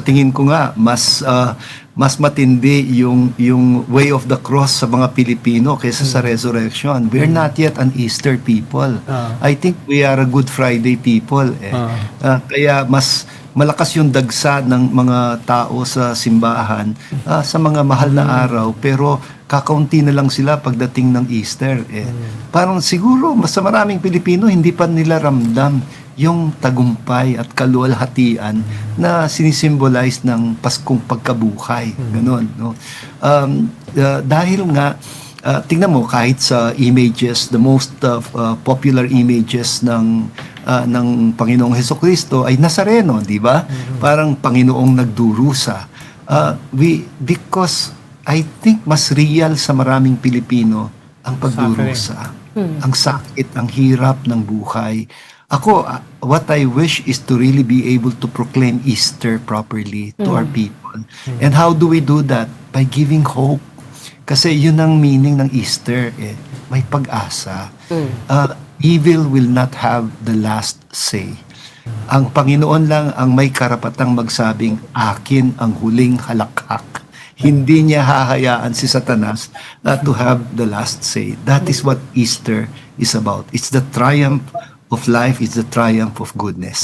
Tingin ko nga mas matindi yung way of the cross sa mga Pilipino kaysa sa resurrection. We're not yet an Easter people. I think we are a Good Friday people eh. Kaya mas malakas yung dagsa ng mga tao sa simbahan sa mga mahal na araw, pero kakaunti na lang sila pagdating ng Easter eh. Parang siguro mas sa maraming Pilipino hindi pa nila ramdam yung tagumpay at kaluwalhatian na sinisimbolize ng Paskong pagkabuhay. Ganun, no? Dahil nga, tingnan mo, kahit sa images, the most popular images ng Panginoong Hesukristo ay Nazareno, di ba? Parang Panginoong nagdurusa. Because I think mas real sa maraming Pilipino ang pagdurusa. Ang sakit, ang hirap ng buhay. Ako, what I wish is to really be able to proclaim Easter properly to our people. And how do we do that? By giving hope. Kasi yun ang meaning ng Easter eh. May pag-asa. Evil will not have the last say. Ang Panginoon lang ang may karapatang magsabing, akin ang huling halakhak. Hindi niya hahayaan si Satanas to have the last say. That is what Easter is about. It's the triumph of life, it's the triumph of goodness.